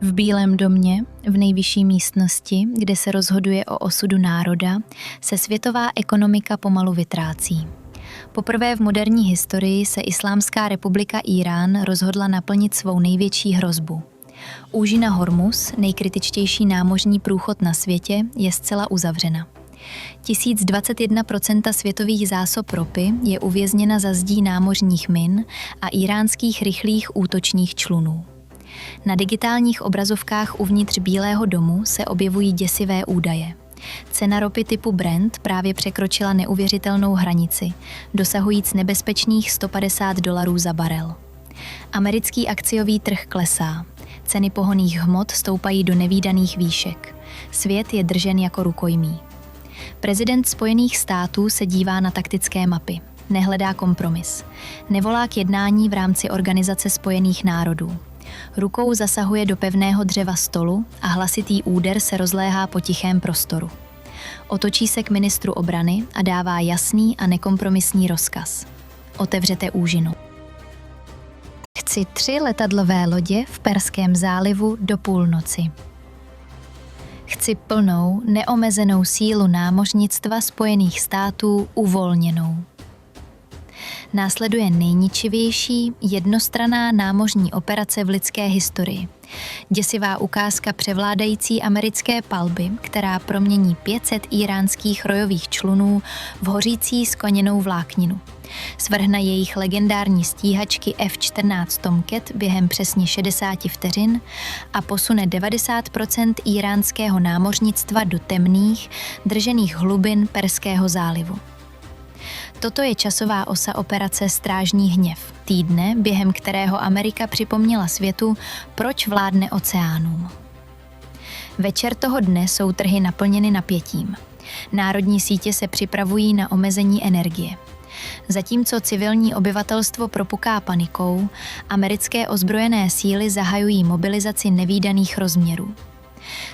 V Bílém domě, v nejvyšší místnosti, kde se rozhoduje o osudu národa, se světová ekonomika pomalu vytrácí. Poprvé v moderní historii se Islámská republika Írán rozhodla naplnit svou největší hrozbu. Úžina Hormuz, nejkritičtější námořní průchod na světě, je zcela uzavřena. 1021% světových zásob ropy je uvězněna za zdí námořních min a íránských rychlých útočních člunů. Na digitálních obrazovkách uvnitř Bílého domu se objevují děsivé údaje. Cena ropy typu Brent právě překročila neuvěřitelnou hranici, dosahujíc nebezpečných $150 za barel. Americký akciový trh klesá. Ceny pohonných hmot stoupají do nevídaných výšek. Svět je držen jako rukojmí. Prezident Spojených států se dívá na taktické mapy. Nehledá kompromis. Nevolá k jednání v rámci Organizace spojených národů. Rukou zasahuje do pevného dřeva stolu a hlasitý úder se rozléhá po tichém prostoru. Otočí se k ministru obrany a dává jasný a nekompromisní rozkaz. Otevřete úžinu. Chci 3 letadlové lodě v Perském zálivu do půlnoci. Chci plnou, neomezenou sílu námořnictva Spojených států uvolněnou. Následuje nejničivější, jednostranná námořní operace v lidské historii. Děsivá ukázka převládající americké palby, která promění 500 íránských rojových člunů v hořící skleněnou vlákninu. Svrhne jejich legendární stíhačky F-14 Tomcat během přesně 60 vteřin a posune 90% íránského námořnictva do temných, držených hlubin Perského zálivu. Toto je časová osa operace Strážní hněv, týdne, během kterého Amerika připomněla světu, proč vládne oceánům. Večer toho dne jsou trhy naplněny napětím. Národní sítě se připravují na omezení energie. Zatímco civilní obyvatelstvo propuká panikou, americké ozbrojené síly zahajují mobilizaci nevídaných rozměrů.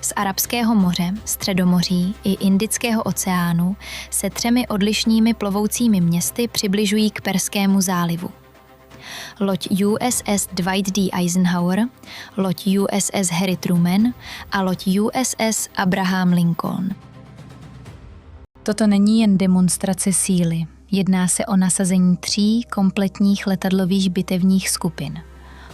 Z Arabského moře, Středomoří i Indického oceánu se 3 odlišnými plovoucími městy přibližují k Perskému zálivu. Loď USS Dwight D. Eisenhower, loď USS Harry Truman a loď USS Abraham Lincoln. Toto není jen demonstrace síly. Jedná se o nasazení 3 kompletních letadlových bitevních skupin.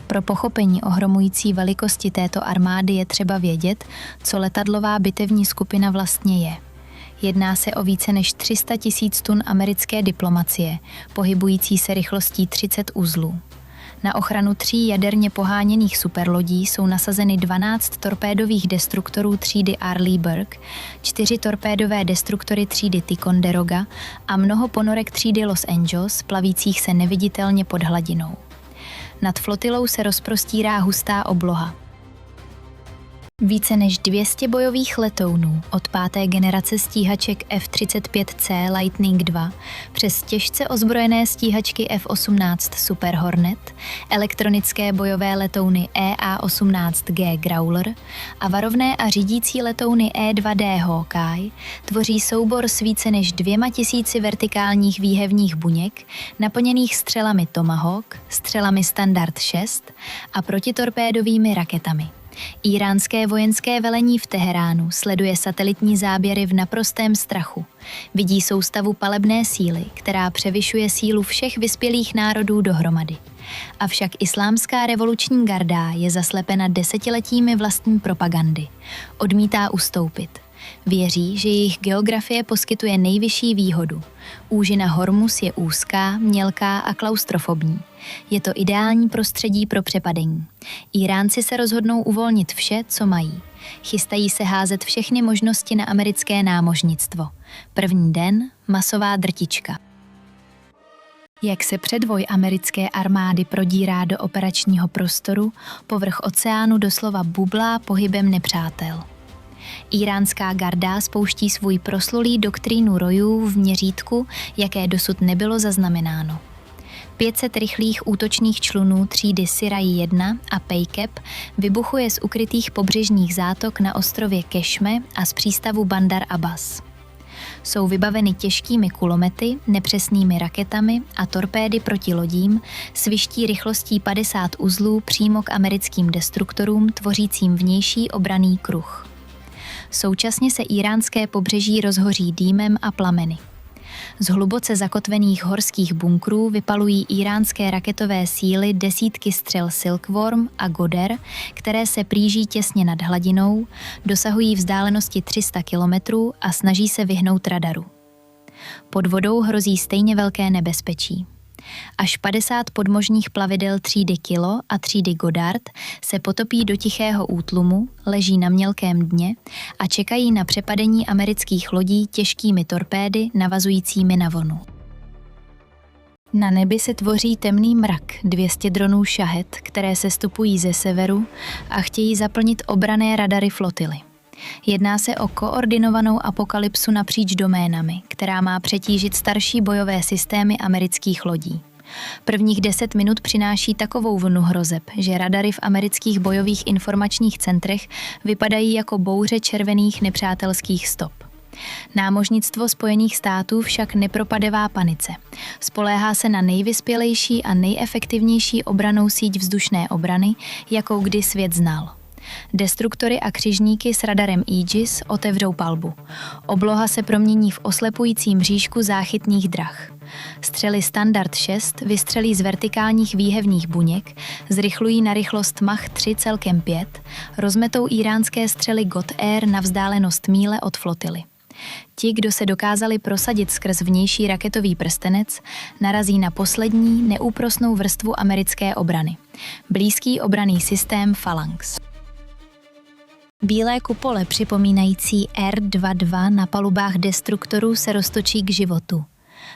Pro pochopení ohromující velikosti této armády je třeba vědět, co letadlová bitevní skupina vlastně je. Jedná se o více než 300 000 tun americké diplomacie, pohybující se rychlostí 30 uzlů. Na ochranu 3 jaderně poháněných superlodí jsou nasazeny 12 torpédových destruktorů třídy Arleigh Burke, 4 torpédové destruktory třídy Ticonderoga a mnoho ponorek třídy Los Angeles, plavících se neviditelně pod hladinou. Nad flotilou se rozprostírá hustá obloha. Více než 200 bojových letounů od 5. generace stíhaček F-35C Lightning II přes těžce ozbrojené stíhačky F-18 Super Hornet, elektronické bojové letouny EA-18G Growler a varovné a řídící letouny E-2D Hawkeye tvoří soubor s více než 2000 vertikálních výhevních buněk naplněných střelami Tomahawk, střelami Standard 6 a protitorpédovými raketami. Íránské vojenské velení v Teheránu sleduje satelitní záběry v naprostém strachu. Vidí soustavu palebné síly, která převyšuje sílu všech vyspělých národů dohromady. Avšak Islámská revoluční garda je zaslepena desetiletími vlastní propagandy. Odmítá ustoupit. Věří, že jejich geografie poskytuje nejvyšší výhodu. Úžina Hormuz je úzká, mělká a klaustrofobní. Je to ideální prostředí pro přepadení. Íránci se rozhodnou uvolnit vše, co mají. Chystají se házet všechny možnosti na americké námořnictvo. První den – masová drtička. Jak se předvoj americké armády prodírá do operačního prostoru, povrch oceánu doslova bublá pohybem nepřátel. Íránská garda spouští svůj proslulý doktrínu rojů v měřítku, jaké dosud nebylo zaznamenáno. 500 rychlých útočných člunů třídy Siraj 1 a Pejkep vybuchuje z ukrytých pobřežních zátok na ostrově Kešme a z přístavu Bandar Abbas. Jsou vybaveny těžkými kulomety, nepřesnými raketami a torpédy proti lodím s vyšší rychlostí 50 uzlů přímo k americkým destruktorům tvořícím vnější obranný kruh. Současně se íránské pobřeží rozhoří dýmem a plameny. Z hluboce zakotvených horských bunkrů vypalují íránské raketové síly desítky střel Silkworm a Goder, které se plíží těsně nad hladinou, dosahují vzdálenosti 300 kilometrů a snaží se vyhnout radaru. Pod vodou hrozí stejně velké nebezpečí. Až 50 podmořních plavidel třídy Kilo a třídy Goddard se potopí do tichého útlumu, leží na mělkém dně a čekají na přepadení amerických lodí těžkými torpédy navazujícími na vlnu. Na nebi se tvoří temný mrak 200 dronů Shahed, které se stupují ze severu a chtějí zaplnit obranné radary flotily. Jedná se o koordinovanou apokalypsu napříč doménami, která má přetížit starší bojové systémy amerických lodí. Prvních 10 minut přináší takovou vlnu hrozeb, že radary v amerických bojových informačních centrech vypadají jako bouře červených nepřátelských stop. Námořnictvo Spojených států však nepropadevá panice. Spoléhá se na nejvyspělejší a nejefektivnější obrannou síť vzdušné obrany, jakou kdy svět znal. Destruktory a křižníky s radarem Aegis otevřou palbu. Obloha se promění v oslepující mřížku záchytných drah. Střely Standard 6 vystřelí z vertikálních výhevních buněk, zrychlují na rychlost Mach 3 celkem 5, rozmetou íránské střely God Air na vzdálenost míle od flotily. Ti, kdo se dokázali prosadit skrz vnější raketový prstenec, narazí na poslední neúprosnou vrstvu americké obrany. Blízký obranný systém Phalanx. Bílé kupole připomínající R-22 na palubách destruktorů se roztočí k životu.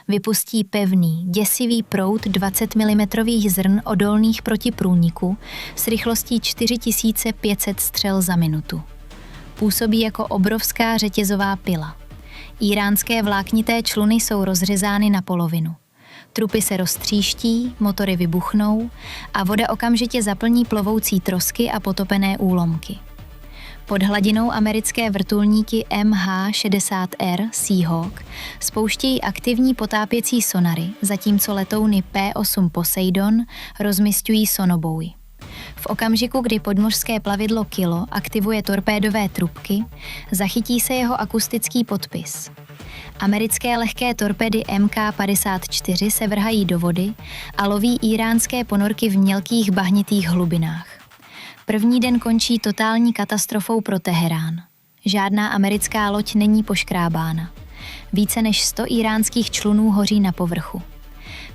Vypustí pevný, děsivý proud 20 mm zrn odolných proti průniku s rychlostí 4500 střel za minutu. Působí jako obrovská řetězová pila. Íránské vláknité čluny jsou rozřezány na polovinu. Trupy se roztříští, motory vybuchnou a voda okamžitě zaplní plovoucí trosky a potopené úlomky. Pod hladinou americké vrtulníky MH-60R Seahawk spouštějí aktivní potápěcí sonary, zatímco letouny P-8 Poseidon rozmisťují sonobouy. V okamžiku, kdy podmořské plavidlo Kilo aktivuje torpédové trubky, zachytí se jeho akustický podpis. Americké lehké torpédy MK-54 se vrhají do vody a loví íránské ponorky v mělkých bahnitých hlubinách. První den končí totální katastrofou pro Teherán. Žádná americká loď není poškrábána. Více než 100 íránských člunů hoří na povrchu.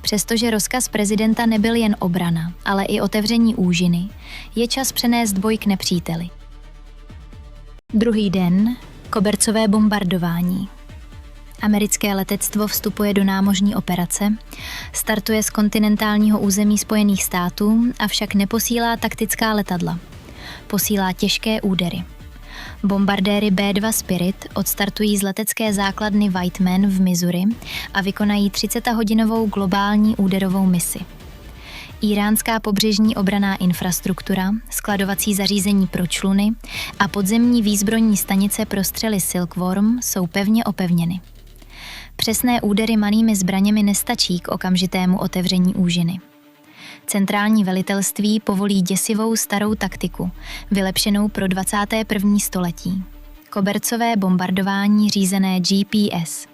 Přestože rozkaz prezidenta nebyl jen obrana, ale i otevření úžiny, je čas přenést boj k nepříteli. Druhý den – kobercové bombardování. Americké letectvo vstupuje do námořní operace, startuje z kontinentálního území Spojených států, avšak neposílá taktická letadla. Posílá těžké údery. Bombardéry B-2 Spirit odstartují z letecké základny Whiteman v Missouri a vykonají 30hodinovou globální úderovou misi. Iránská pobřežní obranná infrastruktura, skladovací zařízení pro čluny a podzemní výzbrojní stanice pro střely Silkworm jsou pevně opevněny. Přesné údery malými zbraněmi nestačí k okamžitému otevření úžiny. Centrální velitelství povolí děsivou starou taktiku, vylepšenou pro 21. století. Kobercové bombardování řízené GPS.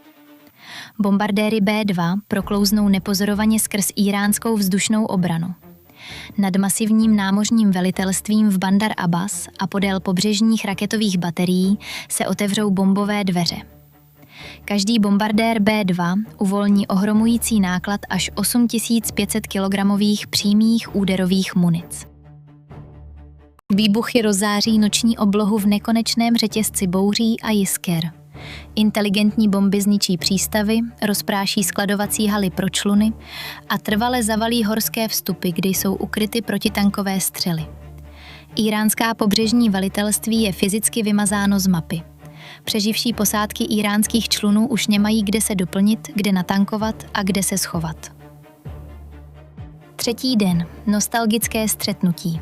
Bombardéry B-2 proklouznou nepozorovaně skrz iránskou vzdušnou obranu. Nad masivním námořním velitelstvím v Bandar Abbas a podél pobřežních raketových baterií se otevřou bombové dveře. Každý bombardér B-2 uvolní ohromující náklad až 8500 kilogramových přímých úderových munic. Výbuchy rozzáří noční oblohu v nekonečném řetězci bouří a jisker. Inteligentní bomby zničí přístavy, rozpráší skladovací haly pro čluny a trvale zavalí horské vstupy, kde jsou ukryty protitankové střely. Iránská pobřežní velitelství je fyzicky vymazáno z mapy. Přeživší posádky íránských člunů už nemají kde se doplnit, kde natankovat a kde se schovat. Třetí den. Nostalgické střetnutí.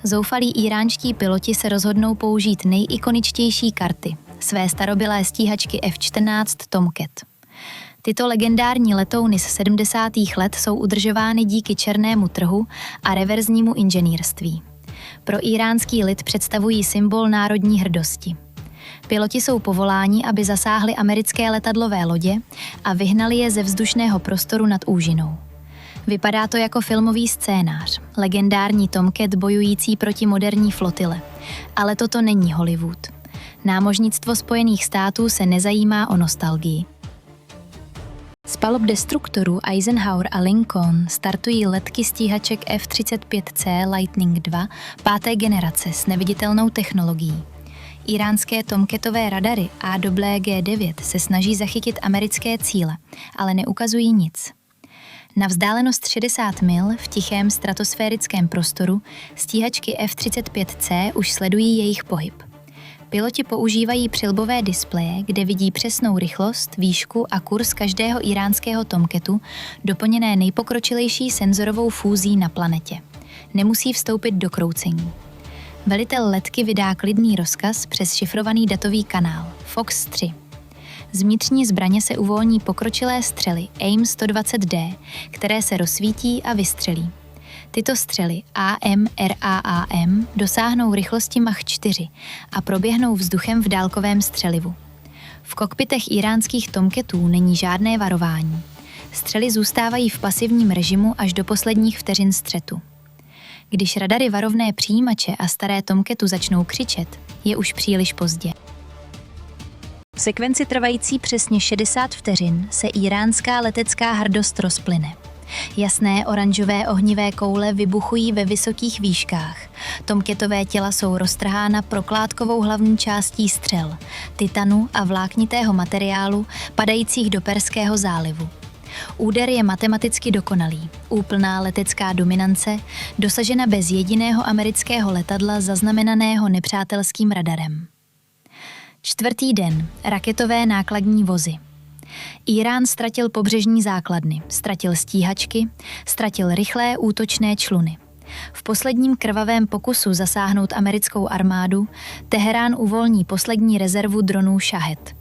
Zoufalí íránští piloti se rozhodnou použít nejikoničtější karty své starobylé stíhačky F-14 Tomcat. Tyto legendární letouny z 70. let jsou udržovány díky černému trhu a reverznímu inženýrství. Pro íránský lid představují symbol národní hrdosti. Piloti jsou povoláni, aby zasáhli americké letadlové lodě a vyhnali je ze vzdušného prostoru nad úžinou. Vypadá to jako filmový scénář, legendární Tomcat bojující proti moderní flotile. Ale toto není Hollywood. Námořnictvo Spojených států se nezajímá o nostalgii. Z palub destruktorů Eisenhower a Lincoln startují letky stíhaček F-35C Lightning II 5. generace s neviditelnou technologií. Iránské Tomcatové radary AWG-9 se snaží zachytit americké cíle, ale neukazují nic. Na vzdálenost 60 mil v tichém stratosférickém prostoru stíhačky F-35C už sledují jejich pohyb. Piloti používají přilbové displeje, kde vidí přesnou rychlost, výšku a kurz každého iránského Tomcatu, doplněné nejpokročilejší senzorovou fúzí na planetě. Nemusí vstoupit do kroucení. Velitel letky vydá klidný rozkaz přes šifrovaný datový kanál Fox 3. Z vnitřní zbraně se uvolní pokročilé střely AIM-120D, které se rozsvítí a vystřelí. Tyto střely AM-RAAM dosáhnou rychlosti Mach 4 a proběhnou vzduchem v dálkovém střelivu. V kokpitech iránských Tomcatů není žádné varování. Střely zůstávají v pasivním režimu až do posledních vteřin střetu. Když radary varovné přijímače a staré Tomcatu začnou křičet, je už příliš pozdě. V sekvenci trvající přesně 60 vteřin se iránská letecká hrdost rozplyne. Jasné oranžové ohnivé koule vybuchují ve vysokých výškách. Tomcatové těla jsou roztrhána prokládkovou hlavní částí střel, titanu a vláknitého materiálu padajících do Perského zálivu. Úder je matematicky dokonalý, úplná letecká dominance, dosažena bez jediného amerického letadla zaznamenaného nepřátelským radarem. 4. den. Raketové nákladní vozy. Írán ztratil pobřežní základny, ztratil stíhačky, ztratil rychlé útočné čluny. V posledním krvavém pokusu zasáhnout americkou armádu Teherán uvolní poslední rezervu dronů Shahed.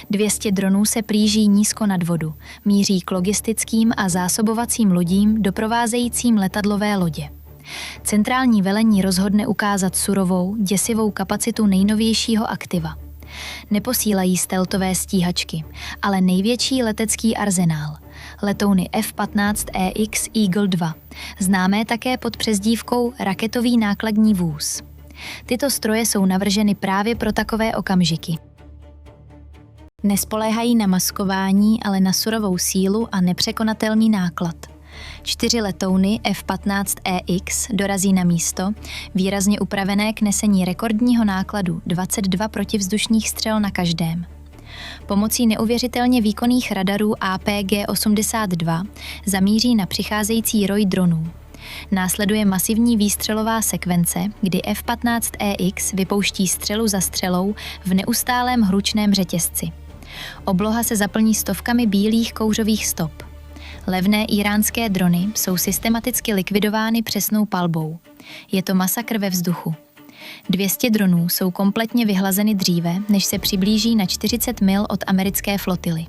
200 dronů se plíží nízko nad vodu, míří k logistickým a zásobovacím lodím doprovázejícím letadlové lodě. Centrální velení rozhodne ukázat surovou, děsivou kapacitu nejnovějšího aktiva. Neposílají stealthové stíhačky, ale největší letecký arzenál, letouny F-15EX Eagle II, známé také pod přezdívkou raketový nákladní vůz. Tyto stroje jsou navrženy právě pro takové okamžiky. Nespoléhají na maskování, ale na surovou sílu a nepřekonatelný náklad. 4 letouny F-15EX dorazí na místo, výrazně upravené k nesení rekordního nákladu 22 protivzdušných střel na každém. Pomocí neuvěřitelně výkonných radarů APG-82 zamíří na přicházející roj dronů. Následuje masivní výstřelová sekvence, kdy F-15EX vypouští střelu za střelou v neustálém hlučném řetězci. Obloha se zaplní stovkami bílých kouřových stop. Levné íránské drony jsou systematicky likvidovány přesnou palbou. Je to masakr ve vzduchu. 200 dronů jsou kompletně vyhlazeny dříve, než se přiblíží na 40 mil od americké flotily.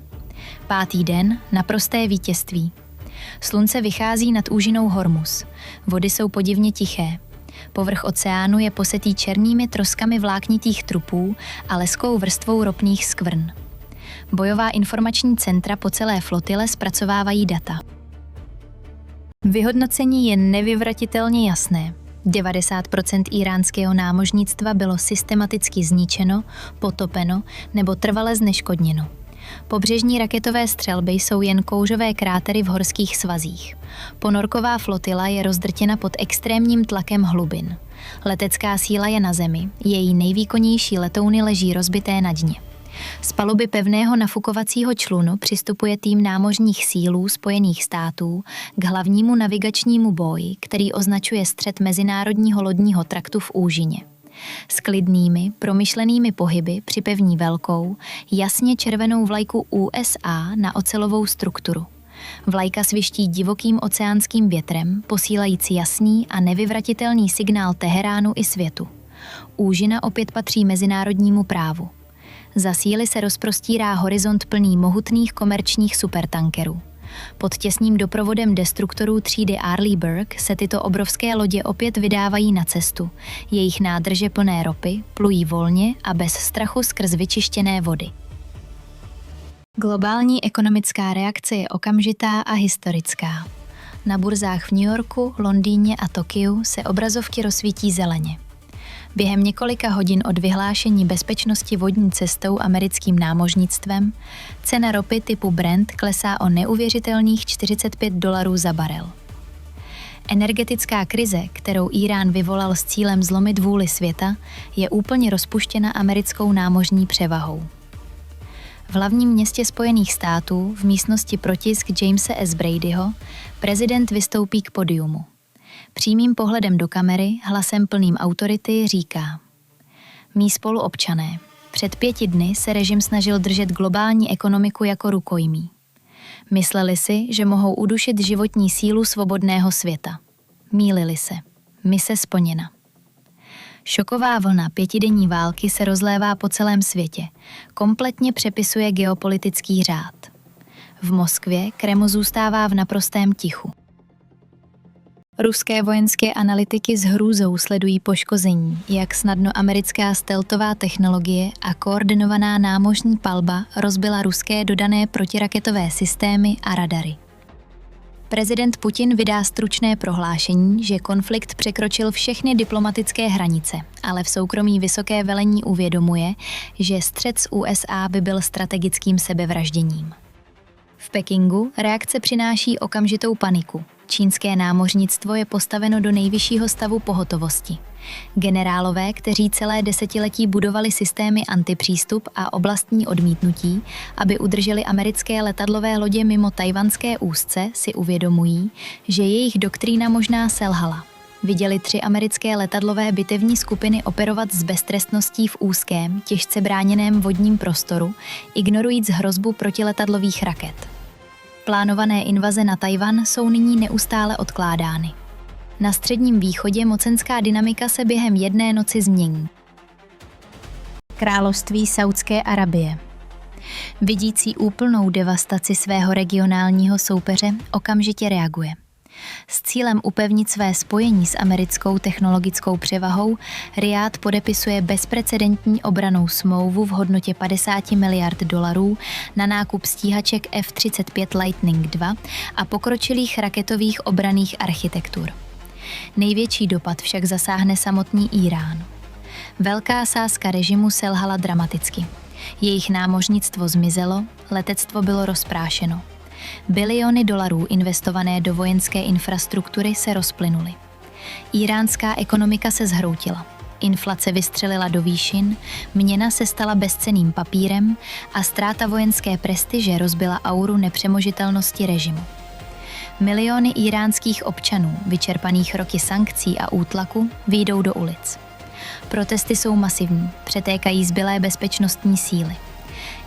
5. den, naprosté vítězství. Slunce vychází nad úžinou Hormuz. Vody jsou podivně tiché. Povrch oceánu je posetý černými troskami vláknitých trupů a leskou vrstvou ropných skvrn. Bojová informační centra po celé flotile zpracovávají data. Vyhodnocení je nevyvratitelně jasné. 90% íránského námořnictva bylo systematicky zničeno, potopeno nebo trvale zneškodněno. Pobřežní raketové střelby jsou jen kouřové krátery v horských svazích. Ponorková flotila je rozdrtěna pod extrémním tlakem hlubin. Letecká síla je na zemi, její nejvýkonnější letouny leží rozbité na dně. Z paluby pevného nafukovacího člunu přistupuje tým námořních sílů Spojených států k hlavnímu navigačnímu boji, který označuje střet mezinárodního lodního traktu v úžině. S klidnými, promyšlenými pohyby připevní velkou, jasně červenou vlajku USA na ocelovou strukturu. Vlajka sviští divokým oceánským větrem, posílající jasný a nevyvratitelný signál Teheránu i světu. Úžina opět patří mezinárodnímu právu. Za síly se rozprostírá horizont plný mohutných komerčních supertankerů. Pod těsným doprovodem destruktorů třídy Arleigh se tyto obrovské lodě opět vydávají na cestu. Jejich nádrže plné ropy plují volně a bez strachu skrz vyčištěné vody. Globální ekonomická reakce je okamžitá a historická. Na burzách v New Yorku, Londýně a Tokiu se obrazovky rozsvítí zeleně. Během několika hodin od vyhlášení bezpečnosti vodní cestou americkým námořnictvem cena ropy typu Brent klesá o neuvěřitelných $45 za barel. Energetická krize, kterou Írán vyvolal s cílem zlomit vůli světa, je úplně rozpuštěna americkou námořní převahou. V hlavním městě Spojených států, v místnosti pro tisk Jamese S. Bradyho, prezident vystoupí k podiumu. Přímým pohledem do kamery, hlasem plným autority říká: Mí spoluobčané, před 5 dny se režim snažil držet globální ekonomiku jako rukojmí. Mysleli si, že mohou udušit životní sílu svobodného světa. Mýlili se. Mise splněna. Šoková vlna 5denní války se rozlévá po celém světě. Kompletně přepisuje geopolitický řád. V Moskvě Kreml zůstává v naprostém tichu. Ruské vojenské analytiky s hrůzou sledují poškození, jak snadno americká stealthová technologie a koordinovaná námořní palba rozbila ruské dodané protiraketové systémy a radary. Prezident Putin vydá stručné prohlášení, že konflikt překročil všechny diplomatické hranice, ale v soukromí vysoké velení uvědomuje, že střet s USA by byl strategickým sebevražděním. V Pekingu reakce přináší okamžitou paniku. Čínské námořnictvo je postaveno do nejvyššího stavu pohotovosti. Generálové, kteří celé desetiletí budovali systémy antipřístup a oblastní odmítnutí, aby udrželi americké letadlové lodě mimo tajvanské úzce, si uvědomují, že jejich doktrína možná selhala. Viděli 3 americké letadlové bitevní skupiny operovat s beztrestností v úzkém, těžce bráněném vodním prostoru, ignorujíc hrozbu protiletadlových raket. Plánované invaze na Tajvan jsou nyní neustále odkládány. Na Středním východě mocenská dynamika se během jedné noci změní. Království Saúdské Arabie. Vidící úplnou devastaci svého regionálního soupeře, okamžitě reaguje. S cílem upevnit své spojení s americkou technologickou převahou Riád podepisuje bezprecedentní obrannou smlouvu v hodnotě $50 miliard na nákup stíhaček F-35 Lightning II a pokročilých raketových obranných architektur. Největší dopad však zasáhne samotný Írán. Velká sázka režimu selhala dramaticky. Jejich námořnictvo zmizelo, letectvo bylo rozprášeno. Biliony dolarů investované do vojenské infrastruktury se rozplynuly. Íránská ekonomika se zhroutila. Inflace vystřelila do výšin, měna se stala bezcenným papírem a ztráta vojenské prestiže rozbila auru nepřemožitelnosti režimu. Miliony íránských občanů, vyčerpaných roky sankcí a útlaku, vyjdou do ulic. Protesty jsou masivní, přetékají zbylé bezpečnostní síly.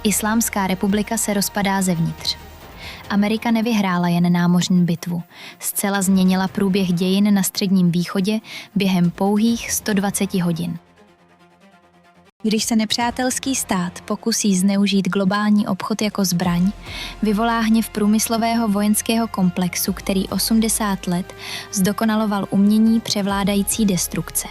Islámská republika se rozpadá zevnitř. Amerika nevyhrála jen námořní bitvu, zcela změnila průběh dějin na Středním východě během pouhých 120 hodin. Když se nepřátelský stát pokusí zneužít globální obchod jako zbraň, vyvolá hněv průmyslového vojenského komplexu, který 80 let zdokonaloval umění převládající destrukce.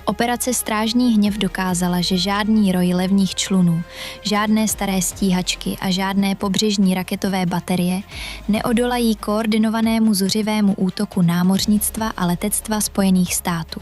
Operace Strážný hněv dokázala, že žádný roj levných člunů, žádné staré stíhačky a žádné pobřežní raketové baterie neodolají koordinovanému zuřivému útoku námořnictva a letectva Spojených států.